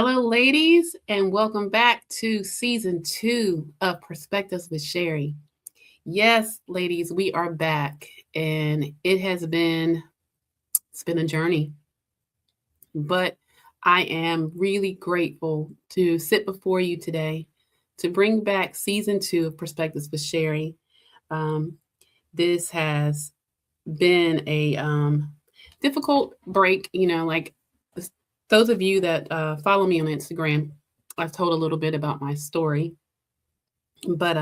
Hello, ladies, and welcome back to season 2 of Perspectives with Sherry. Yes, ladies, we are back, and it's been a journey, but I am really grateful to sit before you today to bring back season 2 of Perspectives with Sherry. Um, this has been a difficult break, like those of you that follow me on Instagram, I've told a little bit about my story. But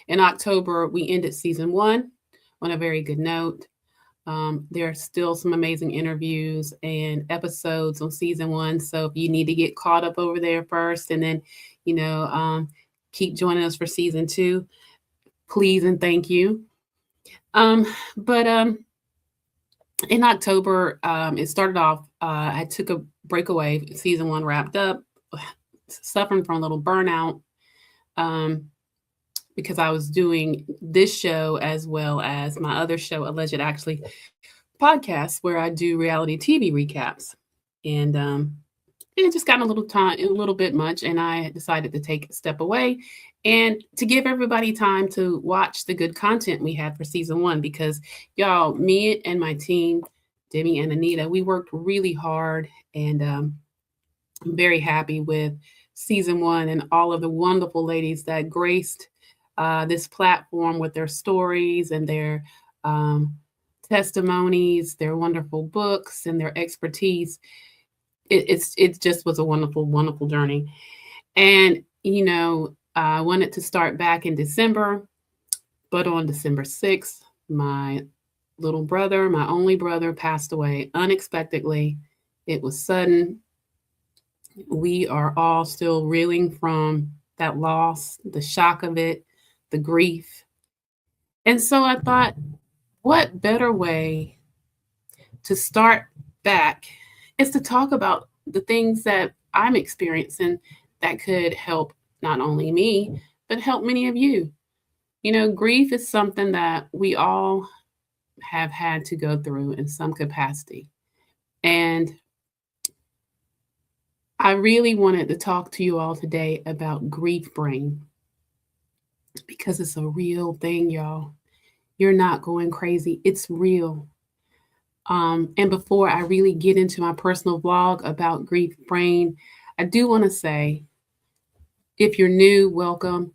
in October, we ended season 1 on a very good note. There are still some amazing interviews and episodes on season 1. So if you need to get caught up over there first and then, you know, um, keep joining us for season 2, please and thank you. But in October, it started off, I took a breakaway. Season 1 wrapped up, suffering from a little burnout. Um, because I was doing this show as well as my other show, Alleged Actually podcast, where I do reality TV recaps. And it just got a little bit much, and I decided to take a step away and to give everybody time to watch the good content we had for season 1. Because y'all, me and my team, Demi and Anita, we worked really hard, and I'm very happy with season 1 and all of the wonderful ladies that graced this platform with their stories and their um, testimonies, their wonderful books, and their expertise. It just was a wonderful, wonderful journey. And I wanted to start back in December, but on December 6th, my little brother, my only brother, passed away unexpectedly. It was sudden. We are all still reeling from that loss, the shock of it, the grief. And so I thought, what better way to start back is to talk about the things that I'm experiencing that could help not only me, but help many of you. Grief is something that we all have had to go through in some capacity. And I really wanted to talk to you all today about grief brain because it's a real thing, y'all. You're not going crazy, it's real. And before I really get into my personal vlog about grief brain, I do want to say if you're new, welcome.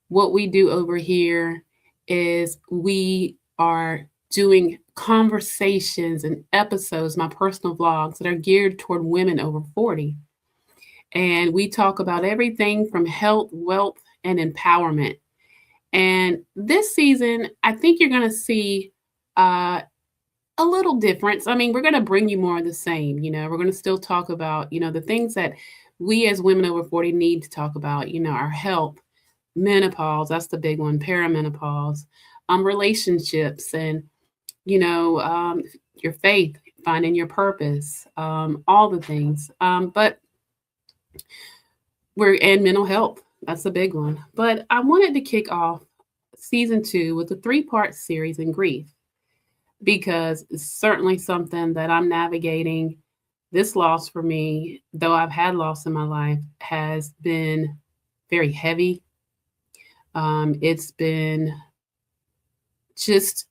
What we do over here is we are doing conversations and episodes, my personal vlogs that are geared toward women over 40. And we talk about everything from health, wealth, and empowerment. And this season, I think you're going to see a little difference. I mean, we're going to bring you more of the same. We're going to still talk about, the things that we as women over 40 need to talk about, our health, menopause, that's the big one, perimenopause, relationships, and, your faith, finding your purpose, all the things. But and mental health, that's a big one. But I wanted to kick off season 2 with a 3-part series in grief because it's certainly something that I'm navigating. This loss for me, though I've had loss in my life, has been very heavy. It's been just,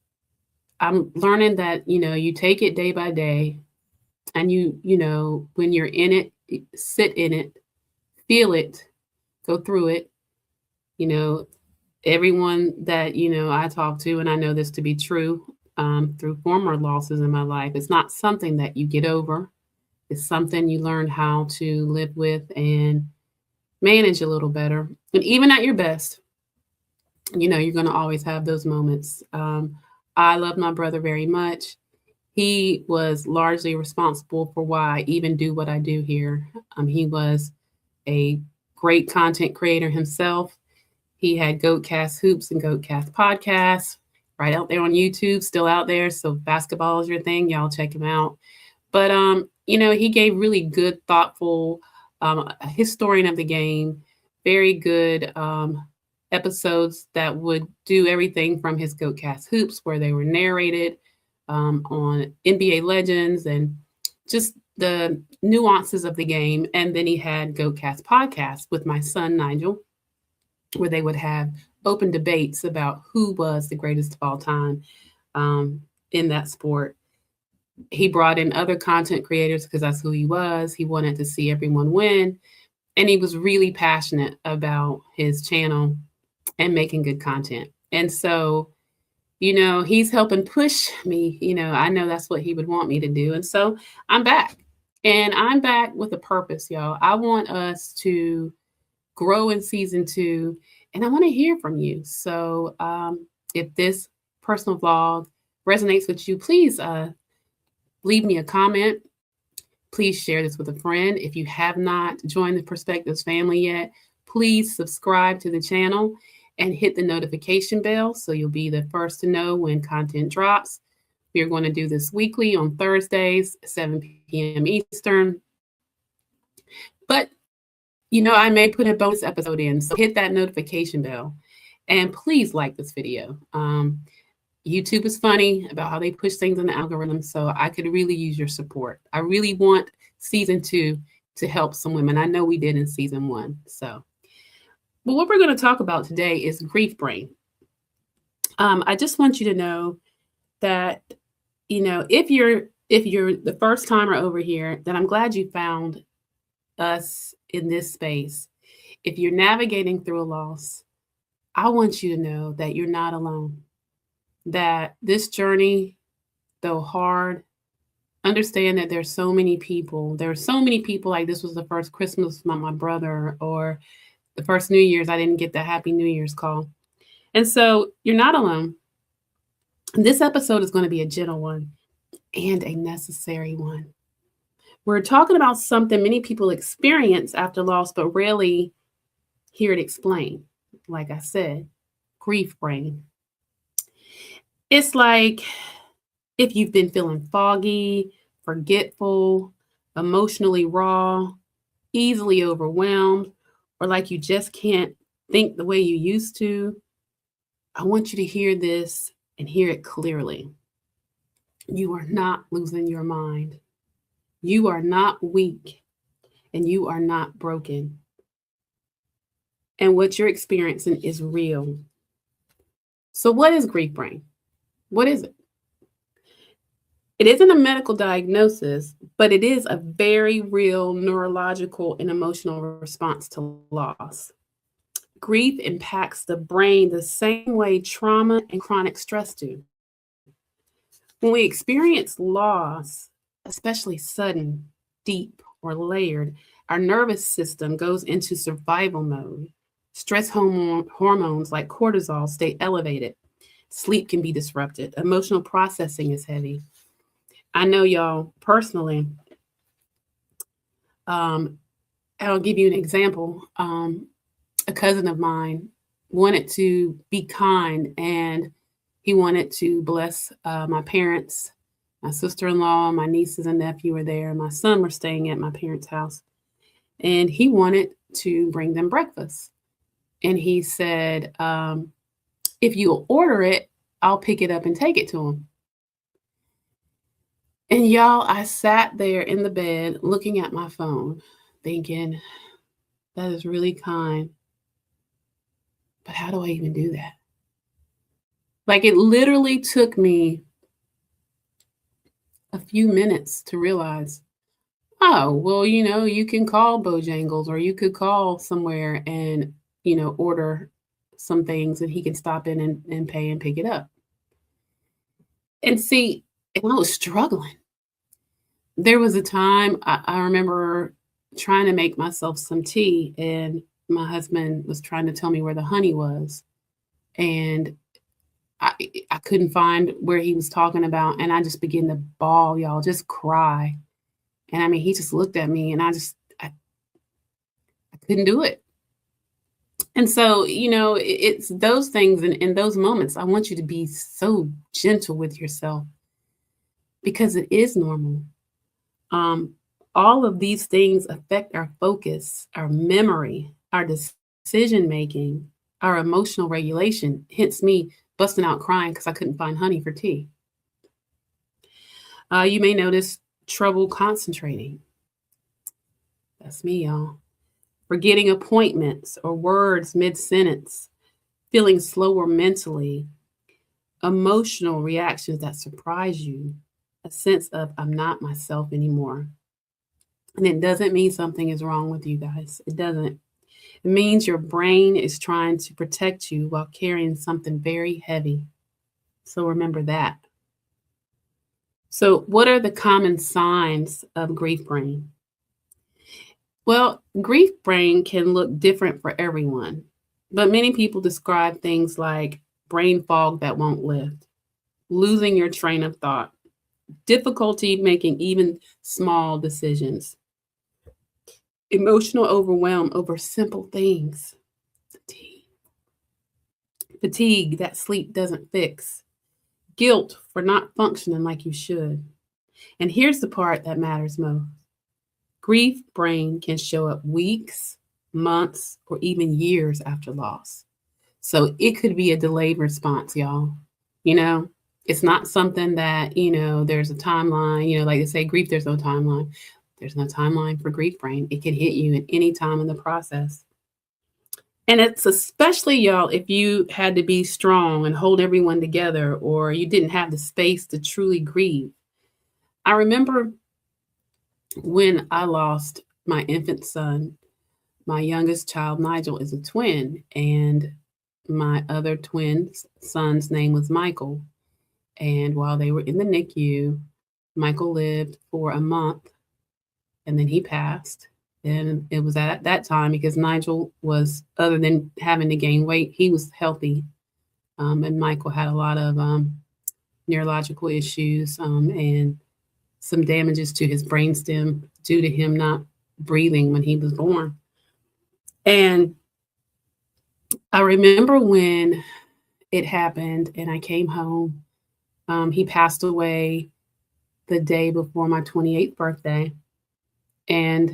I'm learning that, you take it day by day and when you're in it, sit in it, feel it, go through it. Everyone that, I talk to, and I know this to be true through former losses in my life, it's not something that you get over. It's something you learn how to live with and manage a little better. And even at your best, you're going to always have those moments. I love my brother very much. He was largely responsible for why I even do what I do here. He was a great content creator himself. He had Goatcast Hoops and Goatcast Podcasts right out there on YouTube, still out there. So basketball is your thing. Y'all check him out. But, he gave really good, thoughtful, historian of the game, very good episodes that would do everything from his Goatcast Hoops, where they were narrated on NBA legends and just the nuances of the game. And then he had GoCast podcast with my son Nigel, where they would have open debates about who was the greatest of all time in that sport. He brought in other content creators because that's who he was. He wanted to see everyone win. And he was really passionate about his channel and making good content. And so, he's helping push me. I know that's what he would want me to do. And so I'm back. And I'm back with a purpose, y'all. I want us to grow in season 2, and I want to hear from you. So if this personal vlog resonates with you, please leave me a comment. Please share this with a friend. If you have not joined the Perspectives family yet, please subscribe to the channel and hit the notification bell so you'll be the first to know when content drops. We are going to do this weekly on Thursdays, 7 p.m. Eastern. But, I may put a bonus episode in, so hit that notification bell. And please like this video. YouTube is funny about how they push things in the algorithm, so I could really use your support. I really want season 2 to help some women. I know we did in season 1. So, but what we're going to talk about today is grief brain. I just want you to know that, if you're the first timer over here, then I'm glad you found us in this space. If you're navigating through a loss, I want you to know that you're not alone. That this journey, though hard, understand that there's so many people. There are so many people like this was the first Christmas with my brother, or the first New Year's, I didn't get the Happy New Year's call. And so you're not alone. This episode is going to be a gentle one and a necessary one. We're talking about something many people experience after loss, but rarely hear it explained. Like I said, grief brain. It's like if you've been feeling foggy, forgetful, emotionally raw, easily overwhelmed, or like you just can't think the way you used to. I want you to hear this and hear it clearly. You are not losing your mind. You are not weak, and you are not broken. And what you're experiencing is real. So what is grief brain? What is it? It isn't a medical diagnosis, but it is a very real neurological and emotional response to loss. Grief impacts the brain the same way trauma and chronic stress do. When we experience loss, especially sudden, deep, or layered, our nervous system goes into survival mode. Stress hormones like cortisol stay elevated. Sleep can be disrupted. Emotional processing is heavy. I know y'all personally. I'll give you an example. A cousin of mine wanted to be kind, and he wanted to bless my parents. My sister-in-law, my nieces and nephew were there. My son were staying at my parents' house, and he wanted to bring them breakfast. And he said, if you'll order it, I'll pick it up and take it to him. And y'all, I sat there in the bed looking at my phone thinking, that is really kind. But how do I even do that? Like, it literally took me a few minutes to realize, oh, well, you can call Bojangles, or you could call somewhere and, order some things, and he can stop in and pay and pick it up. And see, and I was struggling. There was a time I remember trying to make myself some tea, and my husband was trying to tell me where the honey was. And I couldn't find where he was talking about. And I just began to bawl, y'all, just cry. And I mean, he just looked at me, and I couldn't do it. And so, it's those things, and in those moments, I want you to be so gentle with yourself, because it is normal. All of these things affect our focus, our memory, our decision-making, our emotional regulation, hence me busting out crying because I couldn't find honey for tea. You may notice trouble concentrating. That's me, y'all. Forgetting appointments or words mid sentence, feeling slower mentally, emotional reactions that surprise you, a sense of I'm not myself anymore. And it doesn't mean something is wrong with you guys. It doesn't. It means your brain is trying to protect you while carrying something very heavy. So remember that. So, what are the common signs of grief brain? Well, grief brain can look different for everyone, but many people describe things like brain fog that won't lift, losing your train of thought, difficulty making even small decisions, emotional overwhelm over simple things, fatigue that sleep doesn't fix, guilt for not functioning like you should. And here's the part that matters most: grief brain can show up weeks, months, or even years after loss. So it could be a delayed response, y'all. You know, it's not something that, there's a timeline, like they say, grief, there's no timeline. There's no timeline for grief brain. It can hit you at any time in the process. And it's especially, y'all, if you had to be strong and hold everyone together, or you didn't have the space to truly grieve. I remember when I lost my infant son. My youngest child, Nigel, is a twin, and my other twin son's name was Michael. And while they were in the NICU, Michael lived for a month and then he passed. And it was at that time because Nigel was, other than having to gain weight, he was healthy. And Michael had a lot of neurological issues and some damages to his brainstem due to him not breathing when he was born. And I remember when it happened and I came home. He passed away the day before my 28th birthday. And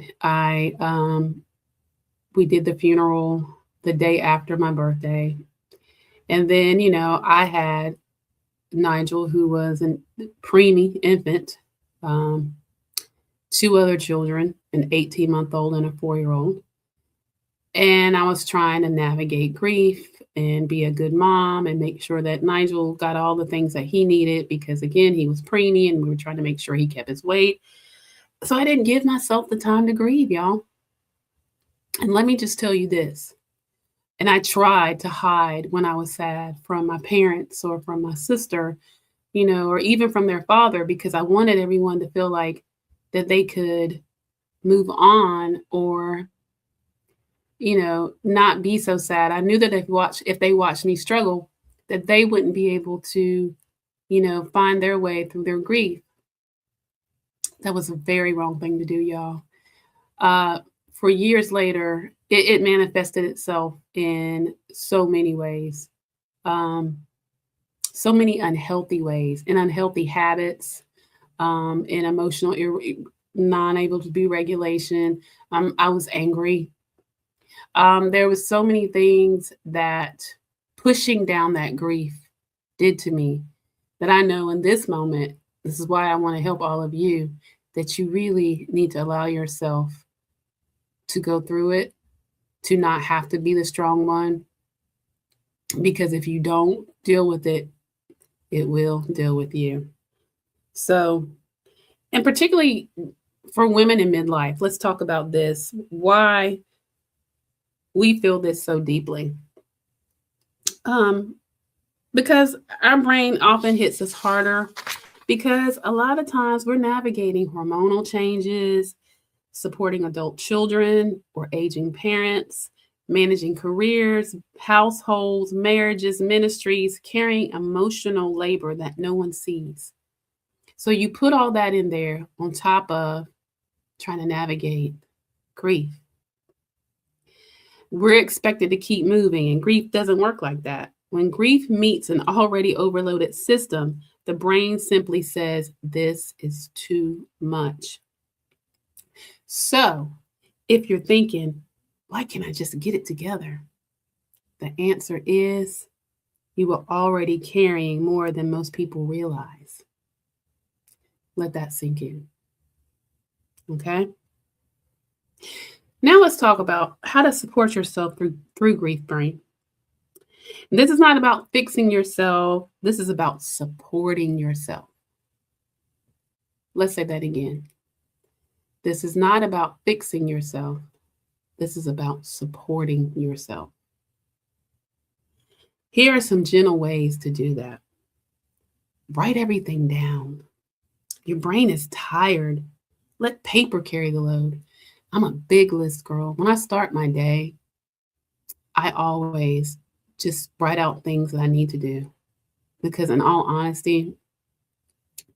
we did the funeral the day after my birthday. And then, I had Nigel, who was a preemie infant, two other children, an 18-month-old and a 4-year-old. And I was trying to navigate grief and be a good mom and make sure that Nigel got all the things that he needed because, again, he was preemie and we were trying to make sure he kept his weight. So I didn't give myself the time to grieve, y'all. And let me just tell you this. And I tried to hide when I was sad from my parents or from my sister, or even from their father, because I wanted everyone to feel like that they could move on or not be so sad. I knew that if they watched me struggle, that they wouldn't be able to, find their way through their grief. That was a very wrong thing to do, y'all. For years later, it manifested itself in so many ways, so many unhealthy ways, and unhealthy habits, and emotional non-able to be regulation. I was angry. There was so many things that pushing down that grief did to me that I know in this moment, this is why I want to help all of you, that you really need to allow yourself to go through it, to not have to be the strong one. Because if you don't deal with it, it will deal with you. So, and particularly for women in midlife, let's talk about this. Why we feel this so deeply. Because our brain often hits us harder because a lot of times we're navigating hormonal changes, supporting adult children or aging parents, managing careers, households, marriages, ministries, carrying emotional labor that no one sees. So you put all that in there on top of trying to navigate grief. We're expected to keep moving, and grief doesn't work like that. When grief meets an already overloaded system, the brain simply says, this is too much. So, if you're thinking, why can't I just get it together? The answer is you are already carrying more than most people realize. Let that sink in. Okay. Now let's talk about how to support yourself through grief brain. This is not about fixing yourself. This is about supporting yourself. Let's say that again. This is not about fixing yourself. This is about supporting yourself. Here are some gentle ways to do that. Write everything down. Your brain is tired. Let paper carry the load. I'm a big list girl. When I start my day, I always just write out things that I need to do. Because, in all honesty,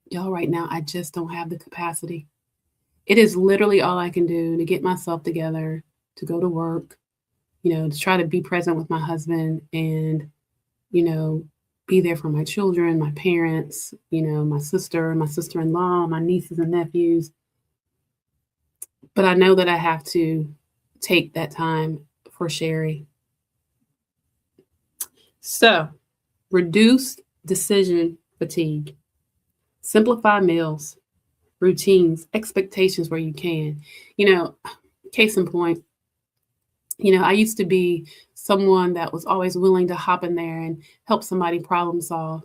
y'all, right now, I just don't have the capacity. It is literally all I can do to get myself together, to go to work, to try to be present with my husband and, you know, be there for my children, my parents, my sister-in-law, my nieces and nephews. But I know that I have to take that time for Sherry. So, reduce decision fatigue. Simplify meals, routines, expectations where you can. Case in point, I used to be someone that was always willing to hop in there and help somebody problem solve.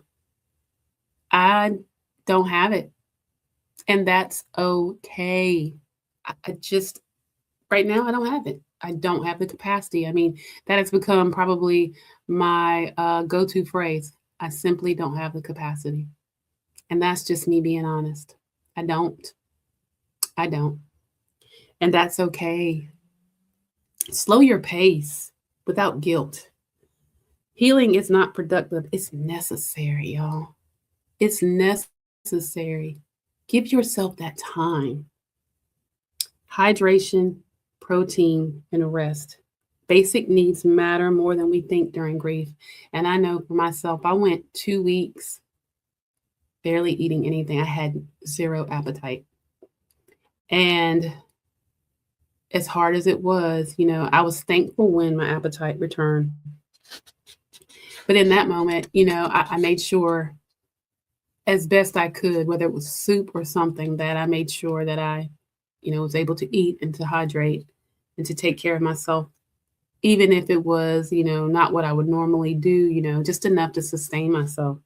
I don't have it, and that's okay. I just right now, I don't have it. I don't have the capacity. I mean, that has become probably my go-to phrase. I simply don't have the capacity. And that's just me being honest. I don't. I don't. And that's okay. Slow your pace without guilt. Healing is not productive, it's necessary, y'all. It's necessary. Give yourself that time. Hydration, protein, and rest. Basic needs matter more than we think during grief. And I know for myself, I went 2 weeks barely eating anything. I had zero appetite. And as hard as it was, I was thankful when my appetite returned. But in that moment, I made sure as best I could, whether it was soup or something, that I made sure that I, was able to eat and to hydrate and to take care of myself, even if it was, not what I would normally do, just enough to sustain myself.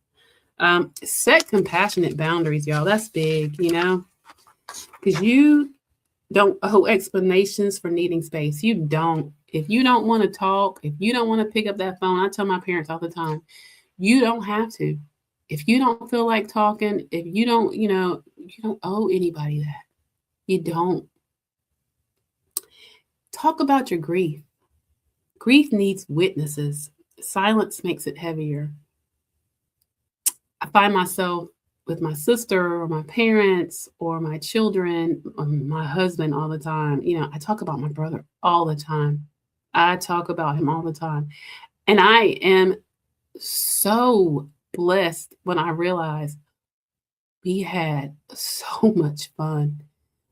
Set compassionate boundaries, y'all. That's big, because you don't owe explanations for needing space. You don't. If you don't want to talk, if you don't want to pick up that phone, I tell my parents all the time, you don't have to. If you don't feel like talking, if you don't, you don't owe anybody that. You don't. Talk about your grief. Grief needs witnesses. Silence makes it heavier. I find myself with my sister or my parents or my children or my husband all the time. I talk about my brother all the time. I talk about him all the time. And I am so blessed when I realize we had so much fun.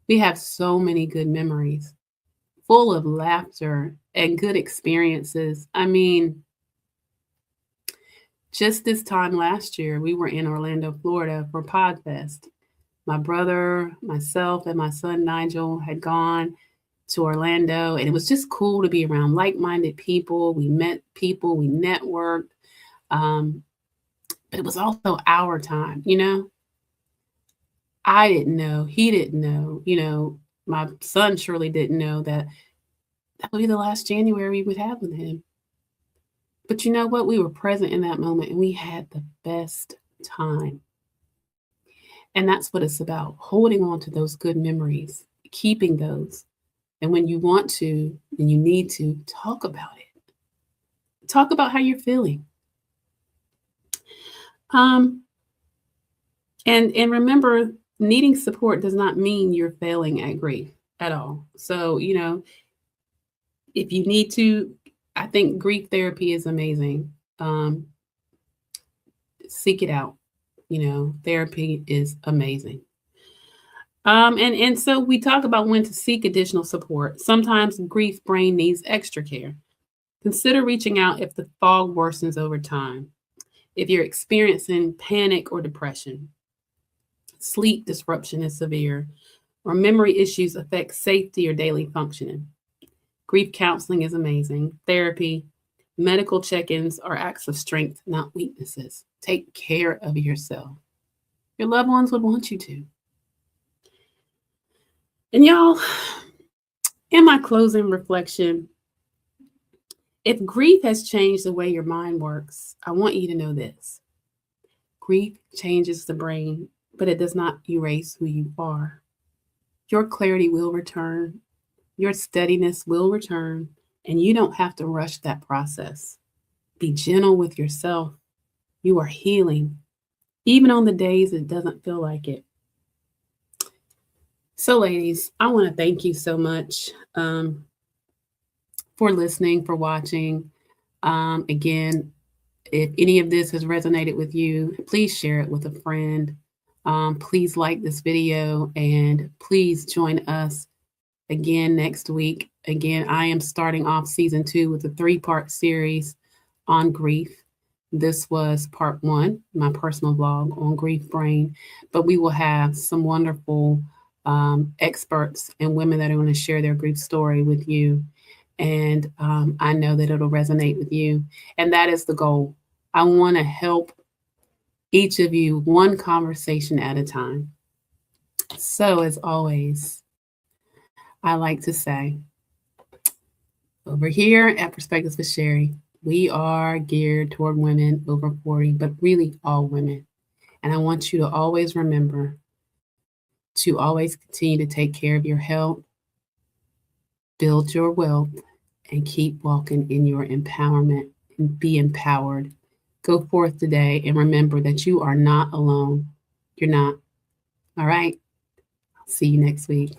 We have so many good memories, full of laughter and good experiences. I mean, just this time last year, we were in Orlando, Florida for PodFest. My brother, myself, and my son Nigel had gone to Orlando, and it was just cool to be around like-minded people. We met people, we networked, but it was also our time, I didn't know, he didn't know, my son surely didn't know that would be the last January we would have with him. But you know what? We were present in that moment and we had the best time. And that's what it's about, holding on to those good memories, keeping those. And when you want to and you need to, talk about it. Talk about how you're feeling. And remember, needing support does not mean you're failing at grief at all. So, if you need to, I think grief therapy is amazing. Seek it out. Therapy is amazing. And so we talk about when to seek additional support. Sometimes grief brain needs extra care. Consider reaching out if the fog worsens over time. If you're experiencing panic or depression, sleep disruption is severe, or memory issues affect safety or daily functioning. Grief counseling is amazing. Therapy, medical check-ins are acts of strength, not weaknesses. Take care of yourself. Your loved ones would want you to. And y'all, in my closing reflection, if grief has changed the way your mind works, I want you to know this. Grief changes the brain, but it does not erase who you are. Your clarity will return, your steadiness will return, and you don't have to rush that process. Be gentle with yourself. You are healing, even on the days it doesn't feel like it. So, ladies, I want to thank you so much for listening, for watching. Again, if any of this has resonated with you, please share it with a friend. Please like this video and please join us again next week. Again, I am starting off season 2 with a 3-part series on grief. This was part 1, my personal vlog on grief brain, but we will have some wonderful experts and women that are going to share their grief story with you. And I know that it'll resonate with you. And that is the goal. I want to help each of you one conversation at a time. So as always, I like to say, over here at Perspectives with Sherry, we are geared toward women over 40, but really all women. And I want you to always remember to always continue to take care of your health, build your wealth, and keep walking in your empowerment and be empowered. Go forth today and remember that you are not alone. You're not. All right. See you next week.